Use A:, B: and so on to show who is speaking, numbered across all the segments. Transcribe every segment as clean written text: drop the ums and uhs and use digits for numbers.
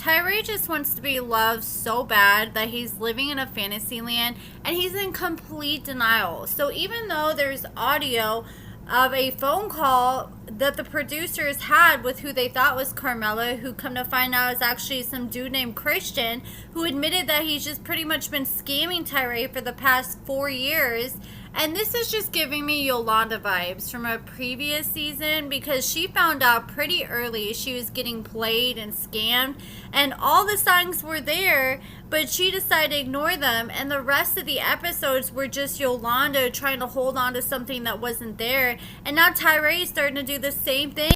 A: Tyray just wants to be loved so bad that he's living in a fantasy land and he's in complete denial. So even though there's audio of a phone call that the producers had with who they thought was Carmella, who come to find out is actually some dude named Christian, who admitted that he's just pretty much been scamming Tyray for the past 4 years. And this is just giving me Yolanda vibes from a previous season, because she found out pretty early she was getting played and scammed, and all the signs were there, but she decided to ignore them, and the rest of the episodes were just Yolanda trying to hold on to something that wasn't there. And now Tyray is starting to do the same thing.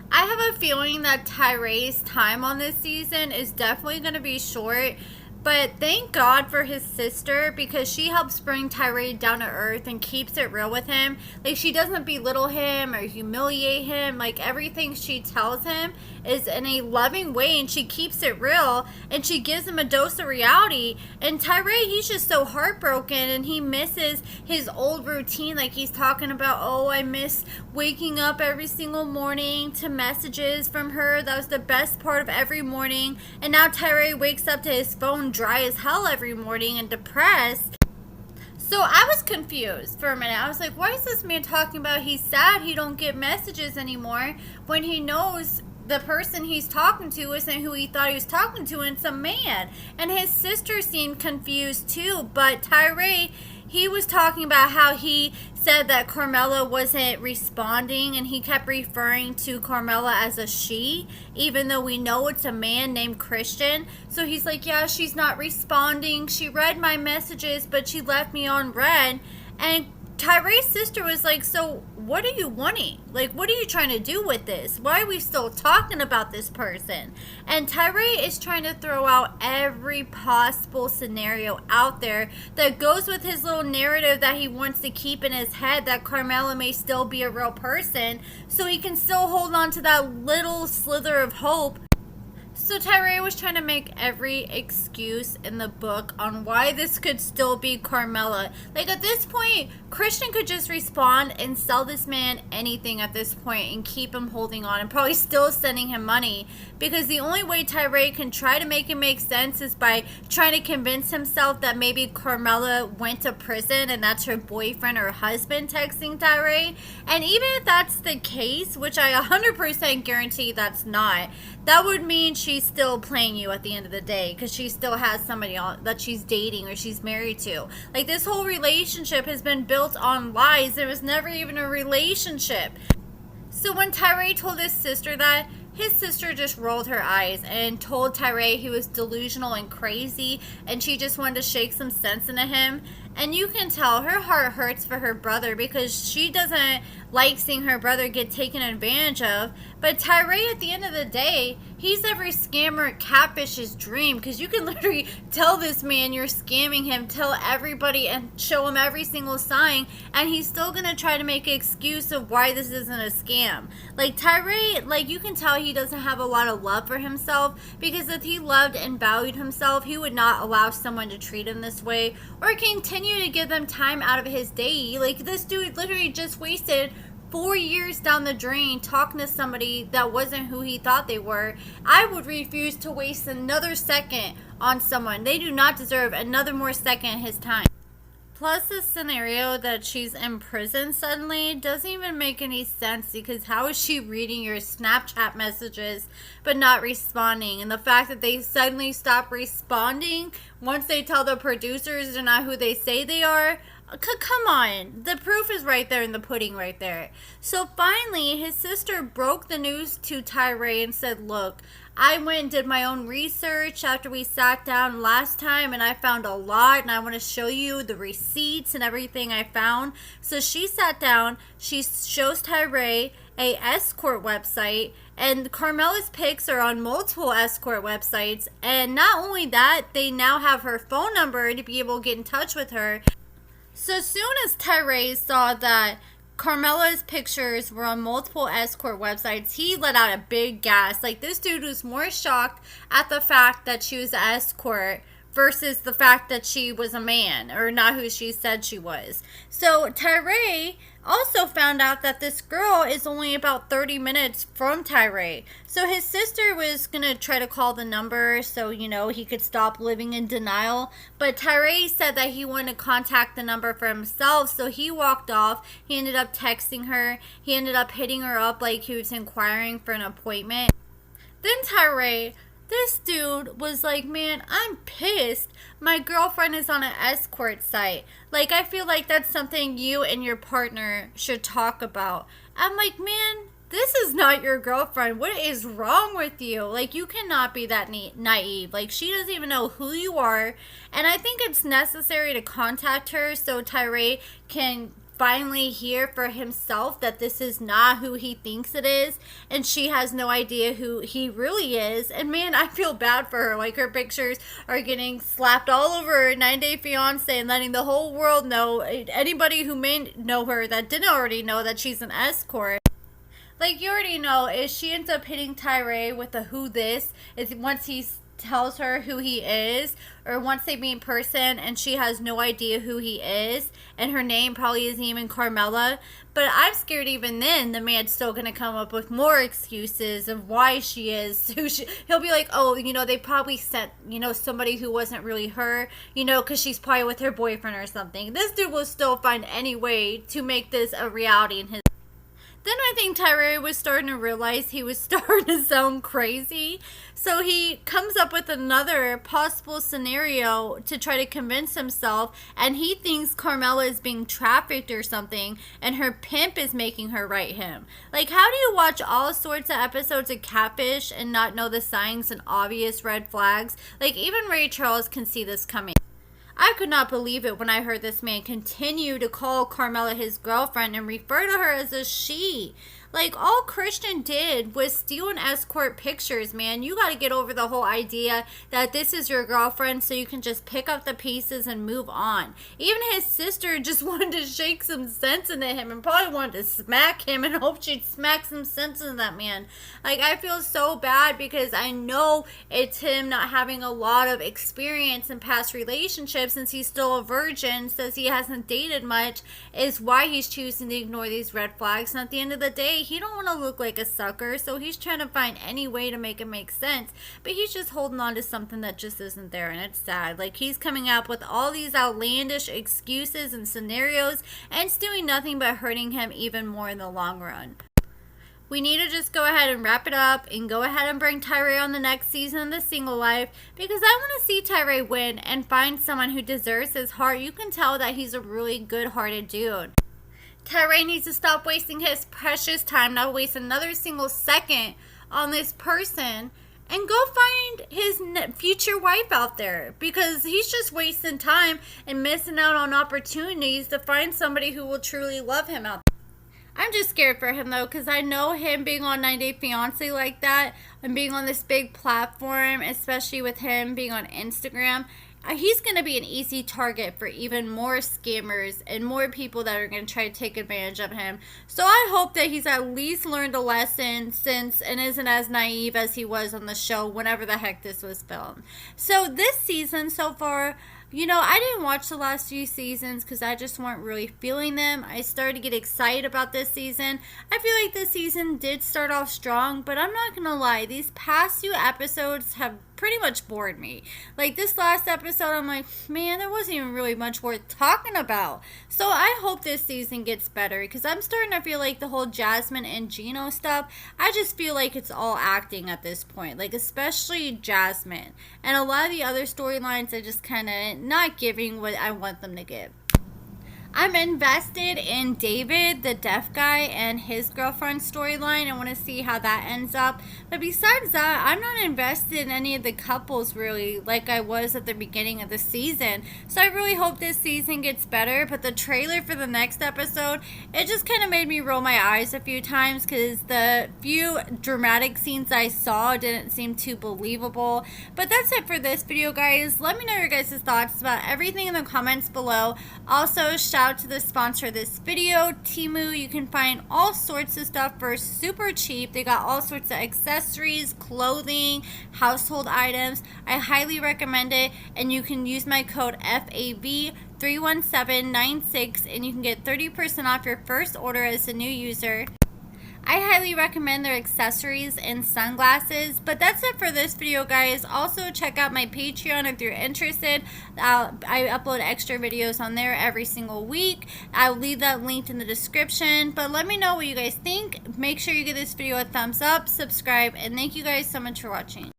A: I have a feeling that Tyray's time on this season is definitely going to be short. But thank God for his sister, because she helps bring Tyray down to earth and keeps it real with him. Like, she doesn't belittle him or humiliate him. Like, everything she tells him is in a loving way, and she keeps it real, and she gives him a dose of reality. And Tyray, he's just so heartbroken, and he misses his old routine. Like, he's talking about, oh, I miss waking up every single morning to messages from her. That was the best part of every morning. And now Tyray wakes up to his phone dry as hell every morning and depressed. So I was confused for a minute. I was like, why is this man talking about he's sad he don't get messages anymore, when he knows the person he's talking to isn't who he thought he was talking to, and it's a man? And his sister seemed confused too. But Tyray, he was talking about how he said that Carmella wasn't responding, and he kept referring to Carmella as a she, even though we know it's a man named Christian. So he's like, yeah, she's not responding. She read my messages, but she left me on read. And Tyray's sister was like, so what are you wanting? Like, what are you trying to do with this? Why are we still talking about this person? And Tyray is trying to throw out every possible scenario out there that goes with his little narrative that he wants to keep in his head, that Carmella may still be a real person, so he can still hold on to that little slither of hope. So Tyray was trying to make every excuse in the book on why this could still be Carmella. Like, at this point, Christian could just respond and sell this man anything at this point and keep him holding on, and probably still sending him money, because the only way Tyray can try to make it make sense is by trying to convince himself that maybe Carmella went to prison and that's her boyfriend or husband texting Tyray. And even if that's the case, which I 100% guarantee that's not, that would mean she's still playing you at the end of the day, because she still has somebody that she's dating or she's married to. Like, this whole relationship has been built on lies. There was never even a relationship. So when Tyray told his sister that, his sister just rolled her eyes and told Tyray he was delusional and crazy, and she just wanted to shake some sense into him. And you can tell her heart hurts for her brother, because she doesn't like seeing her brother get taken advantage of. But Tyray, at the end of the day, he's every scammer catfish's dream, because you can literally tell this man you're scamming him, tell everybody and show him every single sign, and he's still going to try to make an excuse of why this isn't a scam. Like, Tyray, like, you can tell he doesn't have a lot of love for himself, because if he loved and valued himself, he would not allow someone to treat him this way or continue to give them time out of his day. Like, this dude literally just wasted 4 years down the drain talking to somebody that wasn't who he thought they were. I would refuse to waste another second on someone. They do not deserve another more second of his time. Plus, the scenario that she's in prison suddenly doesn't even make any sense, because how is she reading your Snapchat messages but not responding? And the fact that they suddenly stop responding once they tell the producers they're not who they say they are, come on. The proof is right there in the pudding right there. So finally, his sister broke the news to Tyray and said, look, I went and did my own research after we sat down last time, and I found a lot, and I want to show you the receipts and everything I found. So she sat down, she shows Tyray a escort website, and Carmella's pics are on multiple escort websites. And not only that, they now have her phone number to be able to get in touch with her. So soon as Tyray saw that Carmella's pictures were on multiple escort websites, he let out a big gasp. Like, this dude was more shocked at the fact that she was an escort versus the fact that she was a man or not who she said she was. So Tyray also found out that this girl is only about 30 minutes from Tyray. So his sister was going to try to call the number so, he could stop living in denial. But Tyray said that he wanted to contact the number for himself. So he walked off. He ended up texting her. He ended up hitting her up like he was inquiring for an appointment. Then Tyray, this dude was like, man, I'm pissed. My girlfriend is on an escort site. Like, I feel like that's something you and your partner should talk about. I'm like, man, this is not your girlfriend. What is wrong with you? Like, you cannot be that naive. Like, she doesn't even know who you are. And I think it's necessary to contact her so Tyray can finally hear for himself that this is not who he thinks it is, and she has no idea who he really is. And man, I feel bad for her. Like, her pictures are getting slapped all over her 9-day fiance and letting the whole world know, anybody who may know her that didn't already know, that she's an escort. Like, you already know, if she ends up hitting Tyray with a who this is once he tells her who he is, or once they meet in person and she has no idea who he is, and her name probably isn't even Carmella. But I'm scared even then the man's still going to come up with more excuses of why she is who she. He'll be like, oh, they probably sent, somebody who wasn't really her, because she's probably with her boyfriend or something. This dude will still find any way to make this a reality in his. Then I think Tyray was starting to realize he was starting to sound crazy. So he comes up with another possible scenario to try to convince himself. And he thinks Carmella is being trafficked or something. And her pimp is making her write him. Like, how do you watch all sorts of episodes of Catfish and not know the signs and obvious red flags? Like, even Ray Charles can see this coming. I could not believe it when I heard this man continue to call Carmella his girlfriend and refer to her as a she. Like, all Christian did was steal and escort pictures, man. You got to get over the whole idea that this is your girlfriend so you can just pick up the pieces and move on. Even his sister just wanted to shake some sense into him and probably wanted to smack him and hope she'd smack some sense into that man. Like, I feel so bad because I know it's him not having a lot of experience in past relationships since he's still a virgin, says he hasn't dated much, is why he's choosing to ignore these red flags. And at the end of the day, he don't want to look like a sucker, so he's trying to find any way to make it make sense, but he's just holding on to something that just isn't there, and it's sad. Like, he's coming up with all these outlandish excuses and scenarios, and it's doing nothing but hurting him even more in the long run. We need to just go ahead and wrap it up and go ahead and bring Tyray on the next season of The Single Life, because I want to see Tyray win and find someone who deserves his heart. You can tell that he's a really good-hearted dude. Tyray needs to stop wasting his precious time, not waste another single second on this person, and go find his future wife out there, because he's just wasting time and missing out on opportunities to find somebody who will truly love him out there. I'm just scared for him, though, because I know him being on 9-Day Fiancé like that and being on this big platform, especially with him being on Instagram, he's going to be an easy target for even more scammers and more people that are going to try to take advantage of him. So I hope that he's at least learned a lesson since and isn't as naive as he was on the show whenever the heck this was filmed. So this season so far, I didn't watch the last few seasons because I just weren't really feeling them. I started to get excited about this season. I feel like this season did start off strong, but I'm not going to lie. These past few episodes have pretty much bored me. Like, this last episode, I'm like, man, there wasn't even really much worth talking about. So I hope this season gets better, because I'm starting to feel like the whole Jasmine and Gino stuff, I just feel like it's all acting at this point. Like, especially Jasmine. And a lot of the other storylines are just kind of not giving what I want them to give. I'm invested in David, the deaf guy, and his girlfriend's storyline. I want to see how that ends up. But besides that, I'm not invested in any of the couples, really, like I was at the beginning of the season. So I really hope this season gets better. But the trailer for the next episode, it just kind of made me roll my eyes a few times, because the few dramatic scenes I saw didn't seem too believable. But that's it for this video, guys. Let me know your guys' thoughts about everything in the comments below. Also, shout shout out to the sponsor of this video, Temu. You can find all sorts of stuff for super cheap. They got all sorts of accessories, clothing, household items. I highly recommend it, and you can use my code FAV31796 and you can get 30% off your first order as a new user. I highly recommend their accessories and sunglasses. But that's it for this video, guys. Also, check out my Patreon if you're interested. I upload extra videos on there every single week. I'll leave that linked in the description. But let me know what you guys think. Make sure you give this video a thumbs up, subscribe, and thank you guys so much for watching.